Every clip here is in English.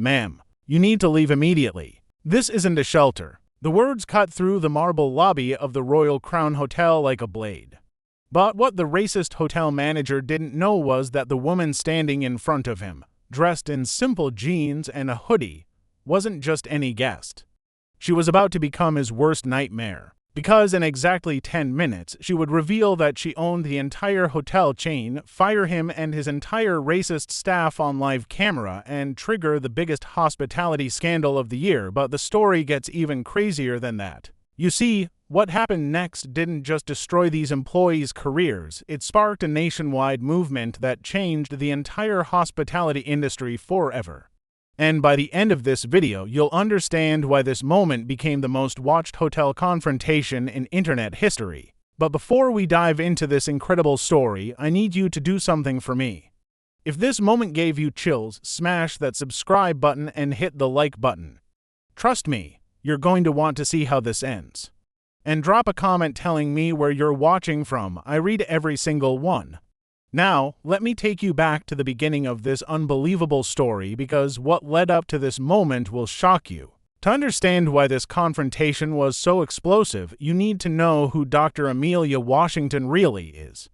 "Ma'am, you need to leave immediately. This isn't a shelter." The words cut through the marble lobby of the Royal Crown Hotel like a blade. But what the racist hotel manager didn't know was that the woman standing in front of him, dressed in simple jeans and a hoodie, wasn't just any guest. She was about to become his worst nightmare, because in exactly 10 minutes she would reveal that she owned the entire hotel chain, fire him and his entire racist staff on live camera, and trigger the biggest hospitality scandal of the year. But the story gets even crazier than that. You see, what happened next didn't just destroy these employees' careers, it sparked a nationwide movement that changed the entire hospitality industry forever. And by the end of this video, you'll understand why this moment became the most watched hotel confrontation in internet history. But before we dive into this incredible story, I need you to do something for me. If this moment gave you chills, smash that subscribe button and hit the like button. Trust me, you're going to want to see how this ends. And drop a comment telling me where you're watching from. I read every single one. Now, let me take you back to the beginning of this unbelievable story, because what led up to this moment will shock you. To understand why this confrontation was so explosive, you need to know who Dr. Amelia Washington really is.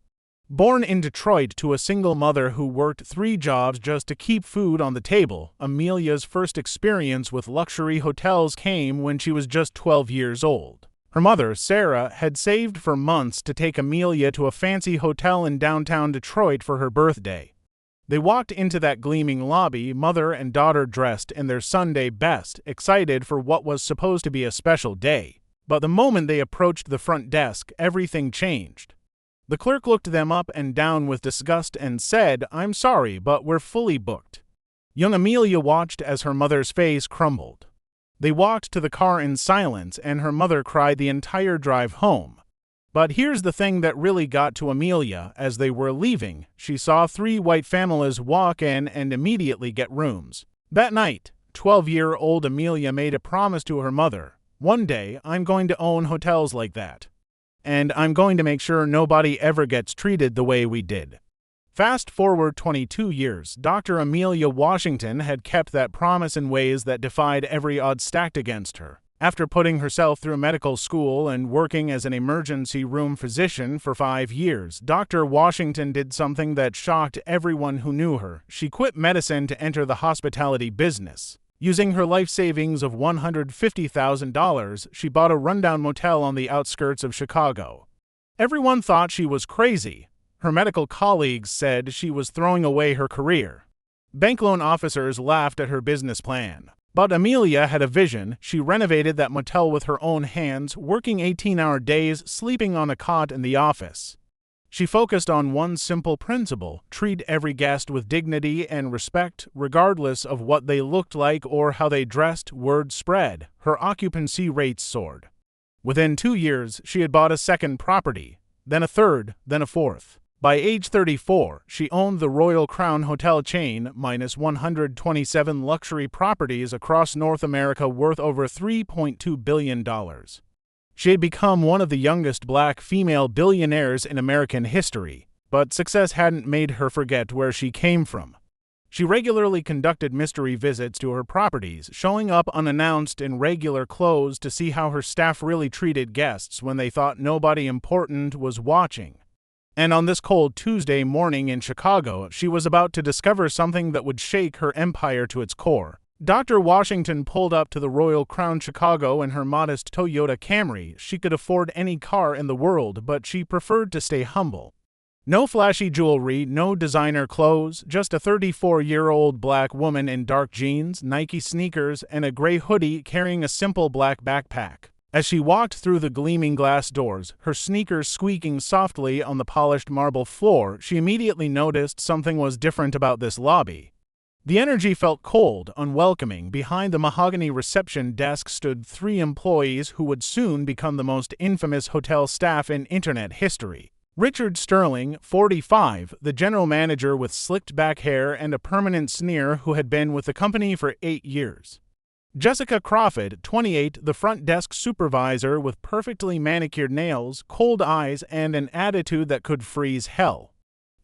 Born in Detroit to a single mother who worked 3 jobs just to keep food on the table, Amelia's first experience with luxury hotels came when she was just 12 years old. Her mother, Sarah, had saved for months to take Amelia to a fancy hotel in downtown Detroit for her birthday. They walked into that gleaming lobby, mother and daughter dressed in their Sunday best, excited for what was supposed to be a special day. But the moment they approached the front desk, everything changed. The clerk looked them up and down with disgust and said, "I'm sorry, but we're fully booked." Young Amelia watched as her mother's face crumbled. They walked to the car in silence, and her mother cried the entire drive home. But here's the thing that really got to Amelia. As they were leaving, she saw 3 white families walk in and immediately get rooms. That night, 12-year-old Amelia made a promise to her mother. "One day, I'm going to own hotels like that. And I'm going to make sure nobody ever gets treated the way we did." Fast forward 22 years, Dr. Amelia Washington had kept that promise in ways that defied every odds stacked against her. After putting herself through medical school and working as an emergency room physician for 5 years, Dr. Washington did something that shocked everyone who knew her. She quit medicine to enter the hospitality business. Using her life savings of $150,000, she bought a rundown motel on the outskirts of Chicago. Everyone thought she was crazy. Her medical colleagues said she was throwing away her career. Bank loan officers laughed at her business plan. But Amelia had a vision. She renovated that motel with her own hands, working 18-hour days, sleeping on a cot in the office. She focused on one simple principle: treat every guest with dignity and respect, regardless of what they looked like or how they dressed. Word spread. Her occupancy rates soared. Within 2 years, she had bought a second property, then a third, then a fourth. By age 34, she owned the Royal Crown Hotel chain, minus 127 luxury properties across North America worth over $3.2 billion. She had become one of the youngest black female billionaires in American history, but success hadn't made her forget where she came from. She regularly conducted mystery visits to her properties, showing up unannounced in regular clothes to see how her staff really treated guests when they thought nobody important was watching. And on this cold Tuesday morning in Chicago, she was about to discover something that would shake her empire to its core. Dr. Washington pulled up to the Royal Crown Chicago in her modest Toyota Camry. She could afford any car in the world, but she preferred to stay humble. No flashy jewelry, no designer clothes, just a 34-year-old black woman in dark jeans, Nike sneakers, and a gray hoodie carrying a simple black backpack. As she walked through the gleaming glass doors, her sneakers squeaking softly on the polished marble floor, she immediately noticed something was different about this lobby. The energy felt cold, unwelcoming. Behind the mahogany reception desk stood 3 employees who would soon become the most infamous hotel staff in internet history. Richard Sterling, 45, the general manager with slicked back hair and a permanent sneer who had been with the company for 8 years. Jessica Crawford, 28, the front desk supervisor with perfectly manicured nails, cold eyes, and an attitude that could freeze hell.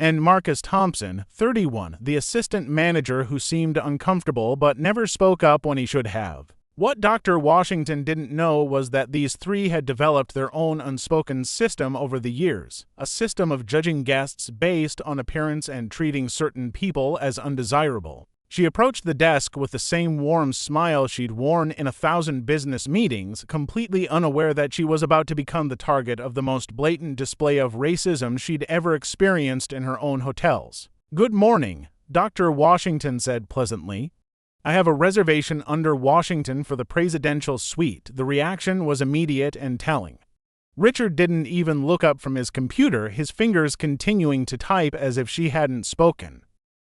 and Marcus Thompson, 31, the assistant manager who seemed uncomfortable but never spoke up when he should have. What Dr. Washington didn't know was that these three had developed their own unspoken system over the years, a system of judging guests based on appearance and treating certain people as undesirable. She approached the desk with the same warm smile she'd worn in 1,000 business meetings, completely unaware that she was about to become the target of the most blatant display of racism she'd ever experienced in her own hotels. "Good morning," Dr. Washington said pleasantly. "I have a reservation under Washington for the presidential suite." The reaction was immediate and telling. Richard didn't even look up from his computer, his fingers continuing to type as if she hadn't spoken.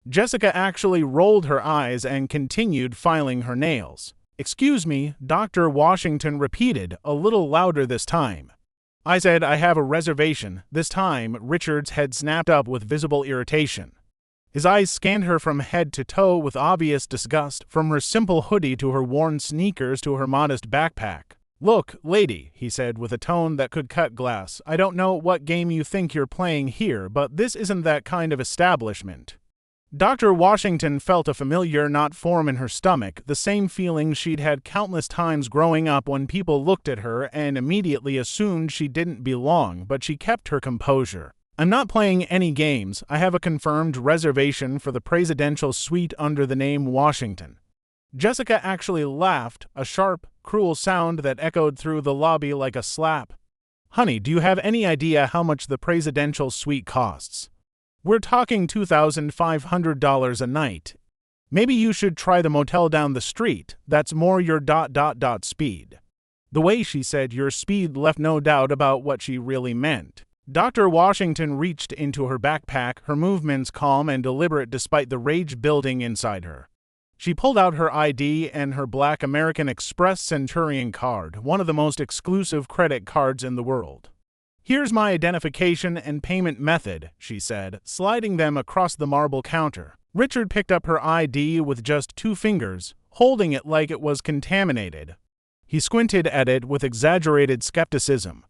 Jessica actually rolled her eyes and continued filing her nails. "Excuse me," Dr. Washington repeated, a little louder this time. "I said I have a reservation." This time, Richard's head snapped up with visible irritation. His eyes scanned her from head to toe with obvious disgust, from her simple hoodie to her worn sneakers to her modest backpack. "Look, lady," he said with a tone that could cut glass, "I don't know what game you think you're playing here, but this isn't that kind of establishment." Dr. Washington felt a familiar knot form in her stomach, the same feeling she'd had countless times growing up when people looked at her and immediately assumed she didn't belong, but she kept her composure. "I'm not playing any games. I have a confirmed reservation for the presidential suite under the name Washington." Jessica actually laughed, a sharp, cruel sound that echoed through the lobby like a slap. "Honey, do you have any idea how much the presidential suite costs? We're talking $2,500 a night. Maybe you should try the motel down the street. That's more your ... speed." The way she said "your speed" left no doubt about what she really meant. Dr. Washington reached into her backpack, her movements calm and deliberate despite the rage building inside her. She pulled out her ID and her black American Express Centurion card, one of the most exclusive credit cards in the world. "Here's my identification and payment method," she said, sliding them across the marble counter. Richard picked up her ID with just 2 fingers, holding it like it was contaminated. He squinted at it with exaggerated skepticism.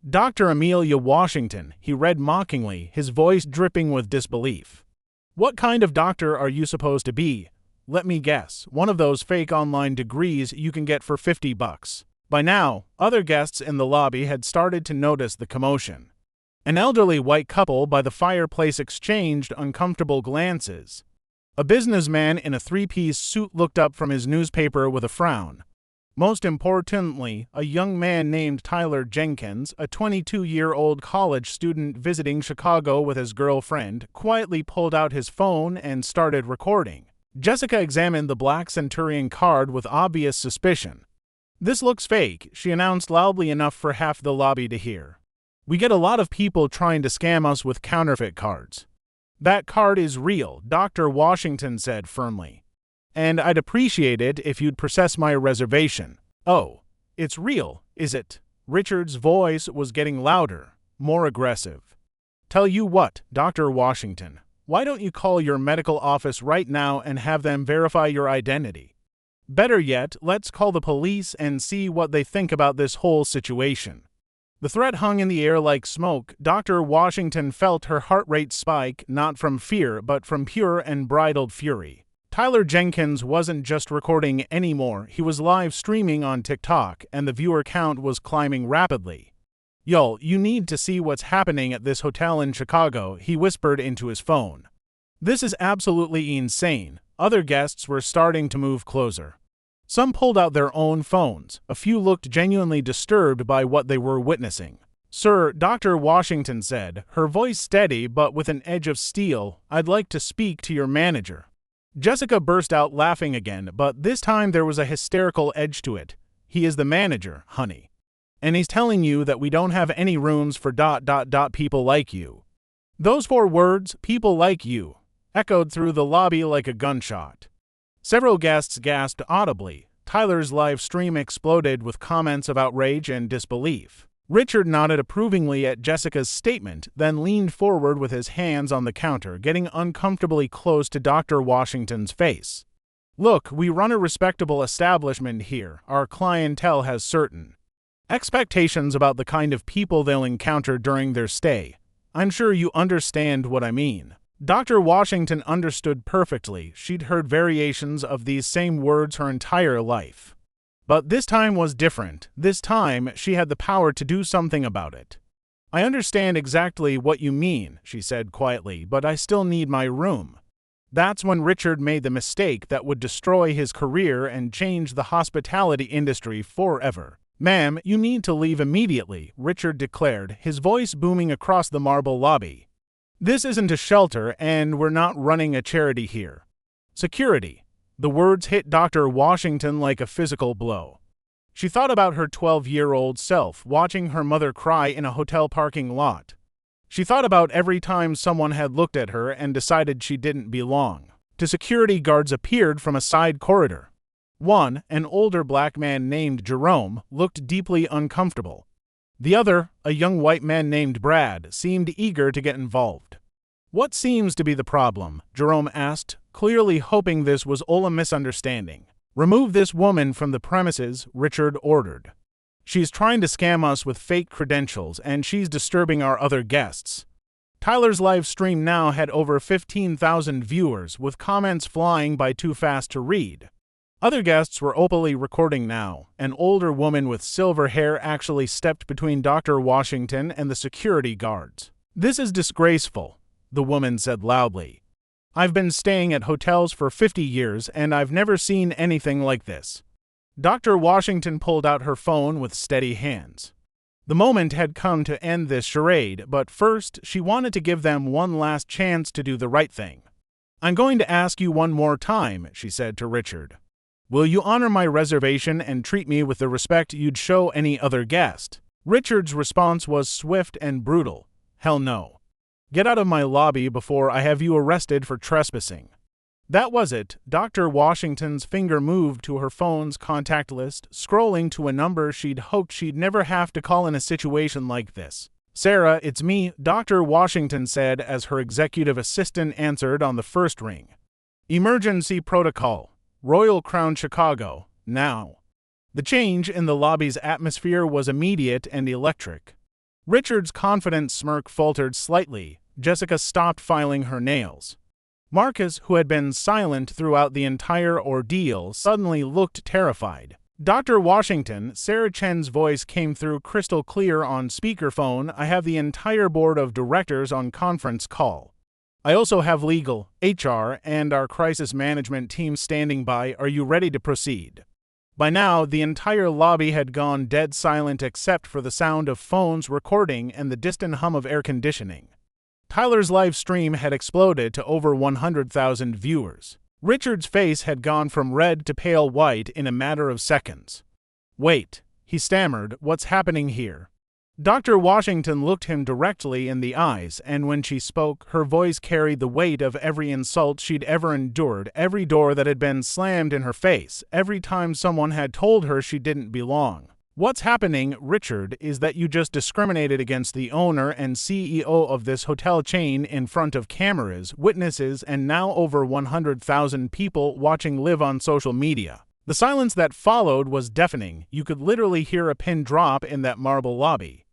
"Dr. Amelia Washington," he read mockingly, his voice dripping with disbelief. "What kind of doctor are you supposed to be?" "Let me guess, one of those fake online degrees you can get for $50. By now, other guests in the lobby had started to notice the commotion. An elderly white couple by the fireplace exchanged uncomfortable glances. A businessman in a 3-piece suit looked up from his newspaper with a frown. Most importantly, a young man named Tyler Jenkins, a 22-year-old college student visiting Chicago with his girlfriend, quietly pulled out his phone and started recording. Jessica examined the black Centurion card with obvious suspicion. "This looks fake," she announced loudly enough for half the lobby to hear. "We get a lot of people trying to scam us with counterfeit cards." "That card is real," Dr. Washington said firmly. "And I'd appreciate it if you'd process my reservation." "Oh, it's real, is it?" Richard's voice was getting louder, more aggressive. "Tell you what, Dr. Washington, why don't you call your medical office right now and have them verify your identity? Better yet, let's call the police and see what they think about this whole situation." The threat hung in the air like smoke. Dr. Washington felt her heart rate spike, not from fear, but from pure and bridled fury. Tyler Jenkins wasn't just recording anymore, he was live streaming on TikTok, and the viewer count was climbing rapidly. "Y'all, you need to see what's happening at this hotel in Chicago," he whispered into his phone. "This is absolutely insane." Other guests were starting to move closer. Some pulled out their own phones. A few looked genuinely disturbed by what they were witnessing. "Sir," Dr. Washington said, her voice steady but with an edge of steel, "I'd like to speak to your manager." Jessica burst out laughing again, but this time there was a hysterical edge to it. "He is the manager, honey. And he's telling you that we don't have any rooms for ... people like you." Those 4 words, "people like you," echoed through the lobby like a gunshot. Several guests gasped audibly. Tyler's live stream exploded with comments of outrage and disbelief. Richard nodded approvingly at Jessica's statement, then leaned forward with his hands on the counter, getting uncomfortably close to Dr. Washington's face. "Look, we run a respectable establishment here. Our clientele has certain expectations about the kind of people they'll encounter during their stay. I'm sure you understand what I mean." Dr. Washington understood perfectly. She'd heard variations of these same words her entire life. But this time was different. This time, she had the power to do something about it. "I understand exactly what you mean," she said quietly, "but I still need my room." That's when Richard made the mistake that would destroy his career and change the hospitality industry forever. "Ma'am, you need to leave immediately," Richard declared, his voice booming across the marble lobby. "This isn't a shelter, and we're not running a charity here." Security. The words hit Dr. Washington like a physical blow. She thought about her 12-year-old self watching her mother cry in a hotel parking lot. She thought about every time someone had looked at her and decided she didn't belong. Two security guards appeared from a side corridor. One, an older black man named Jerome, looked deeply uncomfortable. The other, a young white man named Brad, seemed eager to get involved. "What seems to be the problem?" Jerome asked, clearly hoping this was all a misunderstanding. "Remove this woman from the premises," Richard ordered. "She's trying to scam us with fake credentials, and she's disturbing our other guests." Tyler's live stream now had over 15,000 viewers, with comments flying by too fast to read. Other guests were openly recording now. An older woman with silver hair actually stepped between Dr. Washington and the security guards. "This is disgraceful," the woman said loudly. "I've been staying at hotels for 50 years, and I've never seen anything like this." Dr. Washington pulled out her phone with steady hands. The moment had come to end this charade, but first she wanted to give them one last chance to do the right thing. "I'm going to ask you one more time," she said to Richard. "Will you honor my reservation and treat me with the respect you'd show any other guest?" Richard's response was swift and brutal. "Hell no. Get out of my lobby before I have you arrested for trespassing." That was it. Dr. Washington's finger moved to her phone's contact list, scrolling to a number she'd hoped she'd never have to call in a situation like this. "Sarah, it's me," Dr. Washington said as her executive assistant answered on the first ring. "Emergency protocol. Royal Crown Chicago, now." The change in the lobby's atmosphere was immediate and electric. Richard's confident smirk faltered slightly. Jessica stopped filing her nails. Marcus, who had been silent throughout the entire ordeal, suddenly looked terrified. "Dr. Washington," Sarah Chen's voice came through crystal clear on speakerphone, "I have the entire board of directors on conference call. I also have legal, HR, and our crisis management team standing by. Are you ready to proceed?" By now, the entire lobby had gone dead silent except for the sound of phones recording and the distant hum of air conditioning. Tyler's live stream had exploded to over 100,000 viewers. Richard's face had gone from red to pale white in a matter of seconds. "Wait," he stammered, "what's happening here?" Dr. Washington looked him directly in the eyes, and when she spoke, her voice carried the weight of every insult she'd ever endured, every door that had been slammed in her face, every time someone had told her she didn't belong. "What's happening, Richard, is that you just discriminated against the owner and CEO of this hotel chain in front of cameras, witnesses, and now over 100,000 people watching live on social media." The silence that followed was deafening. You could literally hear a pin drop in that marble lobby.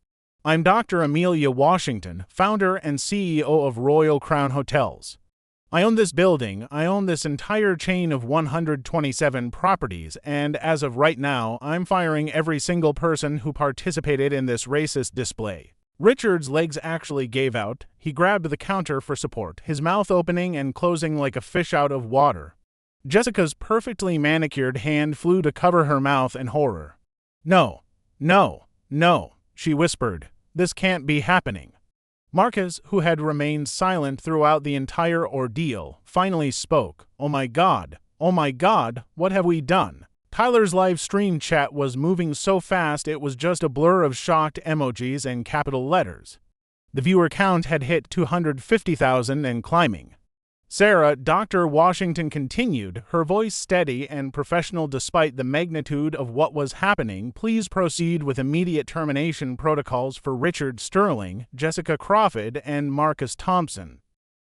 "I'm Dr. Amelia Washington, founder and CEO of Royal Crown Hotels. I own this building, I own this entire chain of 127 properties, and as of right now, I'm firing every single person who participated in this racist display." Richard's legs actually gave out. He grabbed the counter for support, his mouth opening and closing like a fish out of water. Jessica's perfectly manicured hand flew to cover her mouth in horror. "No, no, no," she whispered. "This can't be happening." Marcus, who had remained silent throughout the entire ordeal, finally spoke. Oh my God, what have we done?" Tyler's live stream chat was moving so fast it was just a blur of shocked emojis and capital letters. The viewer count had hit 250,000 and climbing. "Sarah," Dr. Washington continued, her voice steady and professional despite the magnitude of what was happening, "please proceed with immediate termination protocols for Richard Sterling, Jessica Crawford, and Marcus Thompson.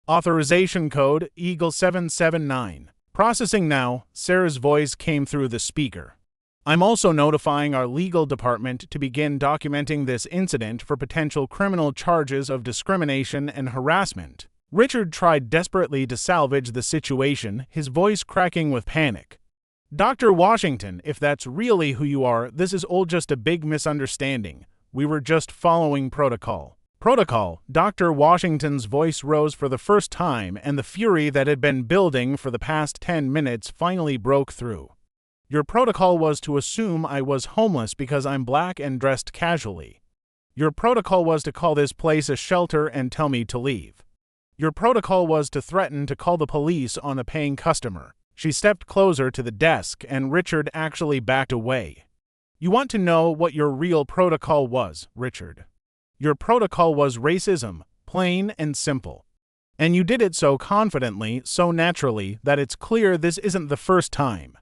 Authorization code Eagle 779. Processing now," Sarah's voice came through the speaker. I'm also notifying our legal department to begin documenting this incident for potential criminal charges of discrimination and harassment. Richard tried desperately to salvage the situation, his voice cracking with panic. Dr. Washington, if that's really who you are, this is all just a big misunderstanding. We were just following protocol. Protocol. Dr. Washington's voice rose for the first time, and the fury that had been building for the past 10 minutes finally broke through. Your protocol was to assume I was homeless because I'm black and dressed casually. Your protocol was to call this place a shelter and tell me to leave. Your protocol was to threaten to call the police on a paying customer. She stepped closer to the desk, and Richard actually backed away. You want to know what your real protocol was, Richard. Your protocol was racism, plain and simple. And you did it so confidently, so naturally, that it's clear this isn't the first time.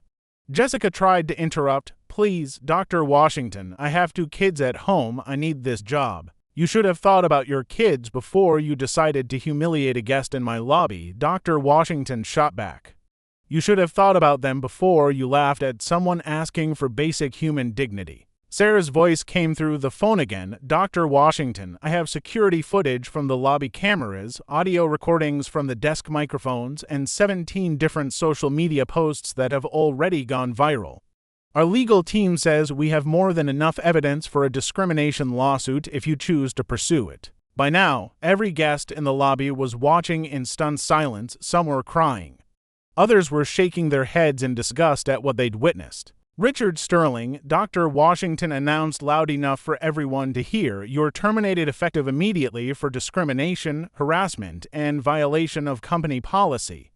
Jessica tried to interrupt. Please, Dr. Washington, I have 2 kids at home. I need this job. You should have thought about your kids before you decided to humiliate a guest in my lobby, Dr. Washington shot back. You should have thought about them before you laughed at someone asking for basic human dignity. Sarah's voice came through the phone again. Dr. Washington, I have security footage from the lobby cameras, audio recordings from the desk microphones, and 17 different social media posts that have already gone viral. Our legal team says we have more than enough evidence for a discrimination lawsuit if you choose to pursue it. By now, every guest in the lobby was watching in stunned silence. Some were crying. Others were shaking their heads in disgust at what they'd witnessed. Richard Sterling, Dr. Washington announced loud enough for everyone to hear, you're terminated effective immediately for discrimination, harassment, and violation of company policy.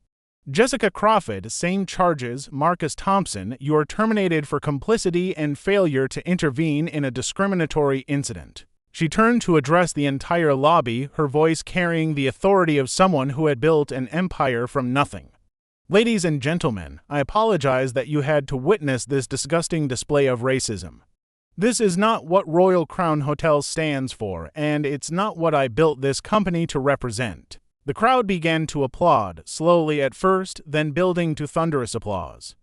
Jessica Crawford, same charges. Marcus Thompson, you're terminated for complicity and failure to intervene in a discriminatory incident. She turned to address the entire lobby, her voice carrying the authority of someone who had built an empire from nothing. Ladies and gentlemen, I apologize that you had to witness this disgusting display of racism. This is not what Royal Crown Hotel stands for, and it's not what I built this company to represent. The crowd began to applaud, slowly at first, then building to thunderous applause.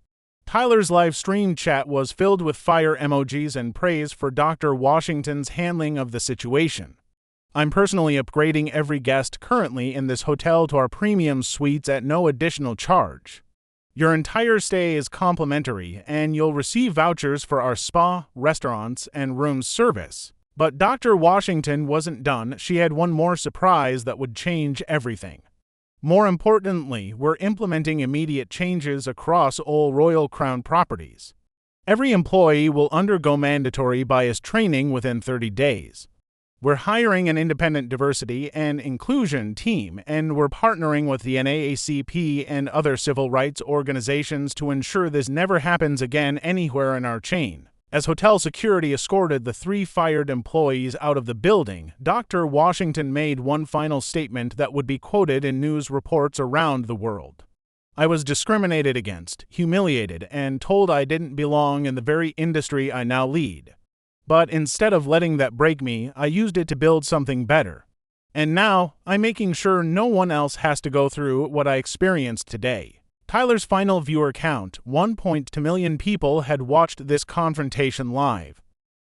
Tyler's live stream chat was filled with fire emojis and praise for Dr. Washington's handling of the situation. I'm personally upgrading every guest currently in this hotel to our premium suites at no additional charge. Your entire stay is complimentary, and you'll receive vouchers for our spa, restaurants, and room service. But Dr. Washington wasn't done. She had one more surprise that would change everything. More importantly, we're implementing immediate changes across all Royal Crown properties. Every employee will undergo mandatory bias training within 30 days. We're hiring an independent diversity and inclusion team, and we're partnering with the NAACP and other civil rights organizations to ensure this never happens again anywhere in our chain. As hotel security escorted the 3 fired employees out of the building, Dr. Washington made one final statement that would be quoted in news reports around the world. I was discriminated against, humiliated, and told I didn't belong in the very industry I now lead. But instead of letting that break me, I used it to build something better. And now, I'm making sure no one else has to go through what I experienced today. Tyler's final viewer count, 1.2 million people had watched this confrontation live.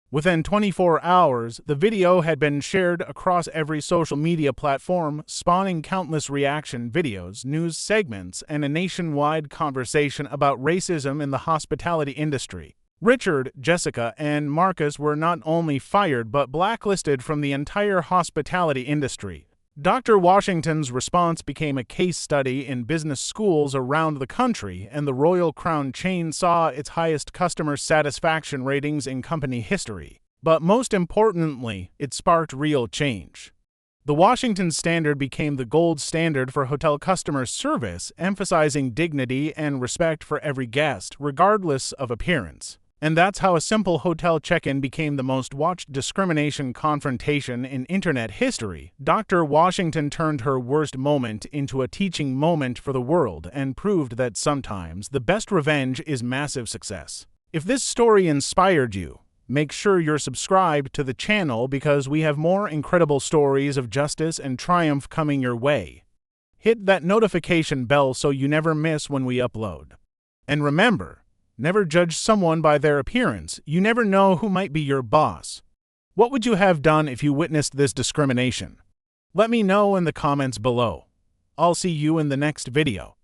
Within 24 hours, the video had been shared across every social media platform, spawning countless reaction videos, news segments, and a nationwide conversation about racism in the hospitality industry. Richard, Jessica, and Marcus were not only fired but blacklisted from the entire hospitality industry. Dr. Washington's response became a case study in business schools around the country, and the Royal Crown chain saw its highest customer satisfaction ratings in company history. But most importantly, it sparked real change. The Washington Standard became the gold standard for hotel customer service, emphasizing dignity and respect for every guest, regardless of appearance. And that's how a simple hotel check-in became the most watched discrimination confrontation in internet history. Dr. Washington turned her worst moment into a teaching moment for the world and proved that sometimes the best revenge is massive success. If this story inspired you, make sure you're subscribed to the channel because we have more incredible stories of justice and triumph coming your way. Hit that notification bell so you never miss when we upload. And remember, Never judge someone by their appearance. You never know who might be your boss. What would you have done if you witnessed this discrimination? Let me know in the comments below. I'll see you in the next video.